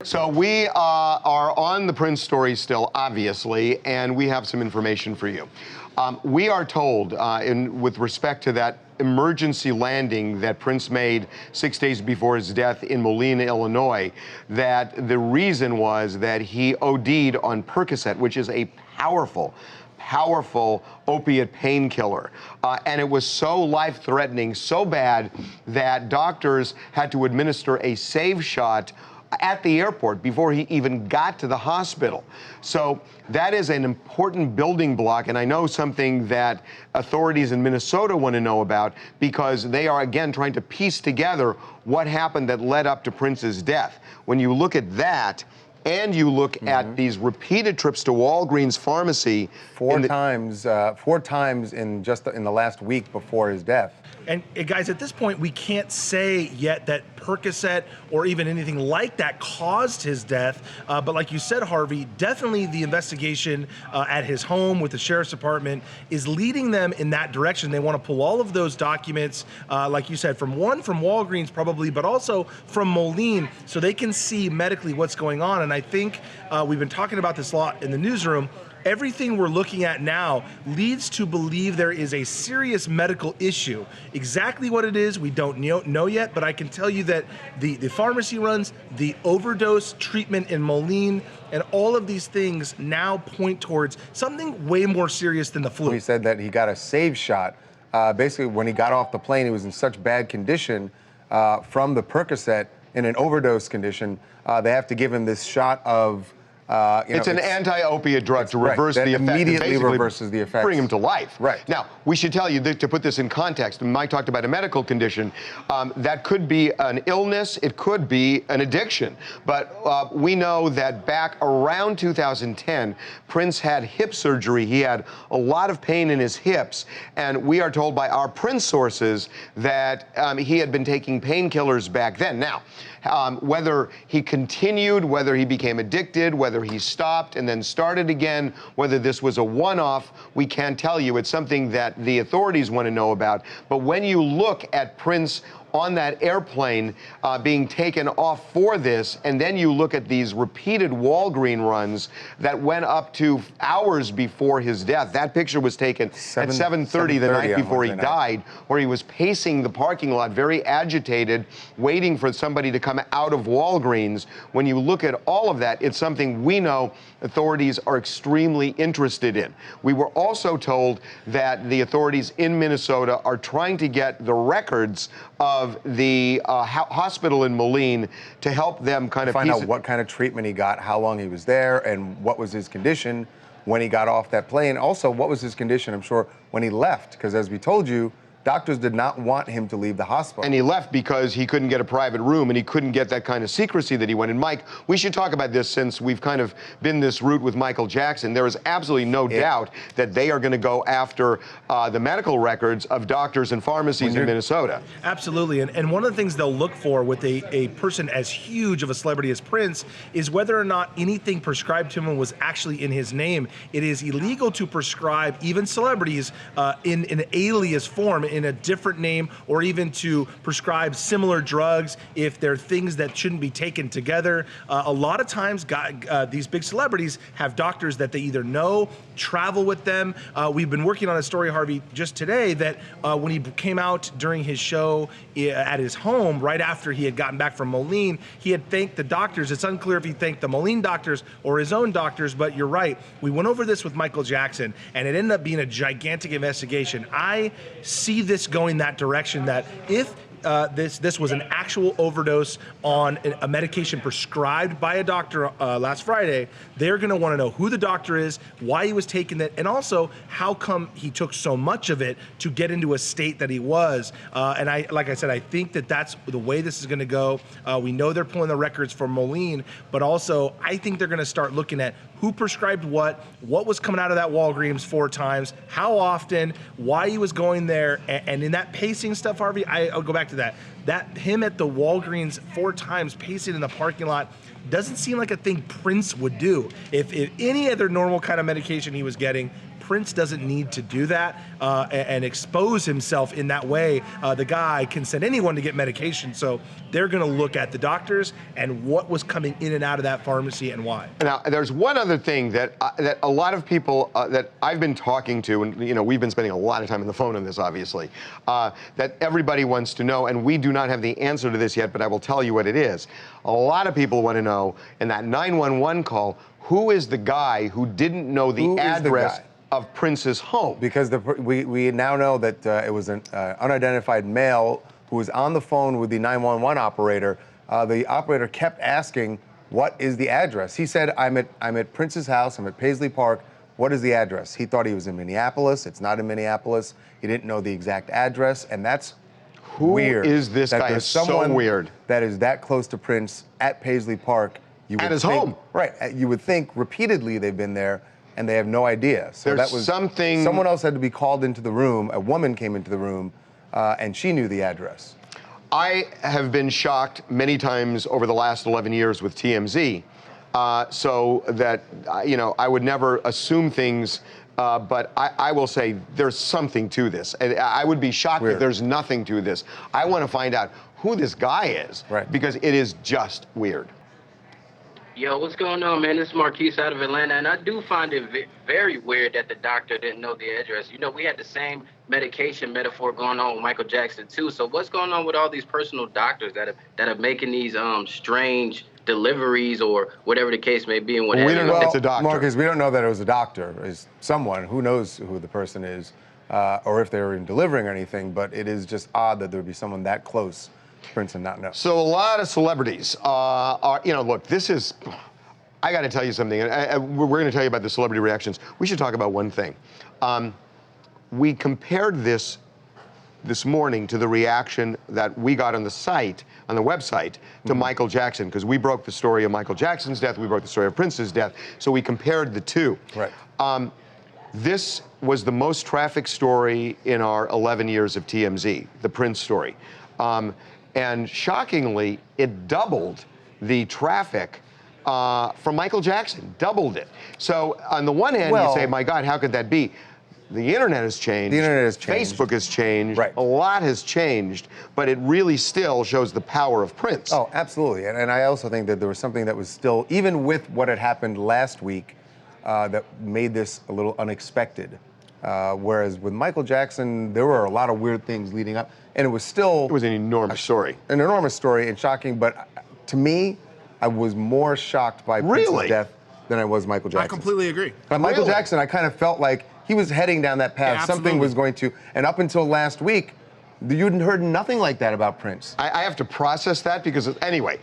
So we are on the Prince story still, obviously, and we have some information for you. We are told, with respect to that emergency landing that Prince made 6 days before his death in Moline, Illinois, that the reason was that he OD'd on Percocet, which is a powerful opiate painkiller. And it was so life-threatening, so bad, that doctors had to administer a save shot at the airport before he even got to the hospital. So that is an important building block, and I know something that authorities in Minnesota want to know about, because they are, again, trying to piece together what happened that led up to Prince's death. When you look at that, and you look at these repeated trips to Walgreens pharmacy. Four times in the last week before his death. And guys, at this point, we can't say yet that Percocet or even anything like that caused his death. But like you said, Harvey, definitely the investigation at his home with the sheriff's department is leading them in that direction. They want to pull all of those documents, like you said, from Walgreens probably, but also from Moline, so they can see medically what's going on. And I think we've been talking about this a lot in the newsroom. Everything we're looking at now leads to believe there is a serious medical issue. Exactly what it is, we don't know yet, but I can tell you that the pharmacy runs, the overdose treatment in Moline, and all of these things now point towards something way more serious than the flu. He said that he got a save shot. Basically, when he got off the plane, he was in such bad condition from the Percocet, in an overdose condition. They have to give him this shot of it's an anti-opiate drug to reverse the effect. Immediately reverses the effects. Bring him to life. Right. Now, we should tell you that, to put this in context, Mike talked about a medical condition. That could be an illness. It could be an addiction. But we know that back around 2010, Prince had hip surgery. He had a lot of pain in his hips. And we are told by our Prince sources that he had been taking painkillers back then. Now, whether he continued, whether he became addicted, whether he stopped and then started again, whether this was a one-off, we can't tell you. It's something that the authorities want to know about. But when you look at Prince on that airplane being taken off for this, and then you look at these repeated Walgreens runs that went up to hours before his death. That picture was taken at 7:30 the night before he died, where he was pacing the parking lot, very agitated, waiting for somebody to come out of Walgreens. When you look at all of that, it's something we know authorities are extremely interested in. We were also told that the authorities in Minnesota are trying to get the records of the hospital in Moline to help them kind of find out what kind of treatment he got, how long he was there, and what was his condition when he got off that plane. Also, what was his condition, I'm sure, when he left? Because as we told you, doctors did not want him to leave the hospital. And he left because he couldn't get a private room and he couldn't get that kind of secrecy that he wanted. Mike, we should talk about this since we've kind of been this route with Michael Jackson. There is absolutely no doubt that they are going to go after the medical records of doctors and pharmacies in Minnesota. Absolutely. And one of the things they'll look for with a person as huge of a celebrity as Prince is whether or not anything prescribed to him was actually in his name. It is illegal to prescribe even celebrities in an alias form, in a different name, or even to prescribe similar drugs if they're things that shouldn't be taken together. A lot of times these big celebrities have doctors that they either know, travel with them. We've been working on a story, Harvey, just today that when he came out during his show at his home, right after he had gotten back from Moline, he had thanked the doctors. It's unclear if he thanked the Moline doctors or his own doctors, but you're right. We went over this with Michael Jackson, and it ended up being a gigantic investigation. I see this going that direction, that if this was an actual overdose on a medication prescribed by a doctor last Friday, they're going to want to know who the doctor is, why he was taking it, and also how come he took so much of it to get into a state that he was. And like I said, I think that that's the way this is going to go. We know they're pulling the records for Moline, but also I think they're going to start looking at who prescribed what was coming out of that Walgreens 4 times, how often, why he was going there, and in that pacing stuff, Harvey, I'll go back to that. That him at the Walgreens 4 times pacing in the parking lot doesn't seem like a thing Prince would do. If any other normal kind of medication he was getting, Prince doesn't need to do that and expose himself in that way. The guy can send anyone to get medication, so they're going to look at the doctors and what was coming in and out of that pharmacy and why. Now, there's one other thing that that a lot of people that I've been talking to, and we've been spending a lot of time on the phone on this, obviously, that everybody wants to know, and we do not have the answer to this yet, but I will tell you what it is. A lot of people want to know in that 911 call, who is the guy who didn't know the address of Prince's home? Because we now know that it was an unidentified male who was on the phone with the 911 operator. The operator kept asking, "What is the address?" He said, I'm at Prince's house. I'm at Paisley Park. What is the address?" He thought he was in Minneapolis. It's not in Minneapolis. He didn't know the exact address, and that's weird. Who is this guy? There's It's so someone weird. that is that close to Prince at Paisley Park. At his home. Right. You would think repeatedly they've been there and they have no idea. So There's that was something. Someone else had to be called into the room. A woman came into the room and she knew the address. I have been shocked many times over the last 11 years with TMZ, so that, I would never assume things, but I will say there's something to this. And I would be shocked if there's nothing to this. I want to find out who this guy is, because it is just weird. Yo, what's going on, man? This is Marquise out of Atlanta, and I do find it very weird that the doctor didn't know the address. We had the same medication metaphor going on with Michael Jackson, too. So what's going on with all these personal doctors that are making these strange deliveries or whatever the case may be? And whatever. We don't know if it's a doctor. Marcus, we don't know that it was a doctor. It's someone. Who knows who the person is or if they were delivering or anything, but it is just odd that there would be someone that close to Prince and not know. So a lot of celebrities are, look, this is, I got to tell you something. We're going to tell you about the celebrity reactions. We should talk about one thing. We compared this morning to the reaction that we got on the site, on the website, to Michael Jackson, because we broke the story of Michael Jackson's death, we broke the story of Prince's death, so we compared the two. Right. This was the most trafficked story in our 11 years of TMZ, the Prince story. And shockingly, it doubled the traffic from Michael Jackson, doubled it. So on the one hand, you say, my God, how could that be? The internet has changed. The internet has changed. Facebook has changed. Right. A lot has changed, but it really still shows the power of Prince. Oh, absolutely. And I also think that there was something that was still, even with what had happened last week, that made this a little unexpected. Whereas with Michael Jackson, there were a lot of weird things leading up, and it was still... It was an enormous story. An enormous story and shocking, but to me, I was more shocked by Prince's death than I was Michael Jackson. I completely agree. But Michael Jackson, I kind of felt like he was heading down that path. Yeah, something was going to, and up until last week, you'd heard nothing like that about Prince. I have to process that because, anyway,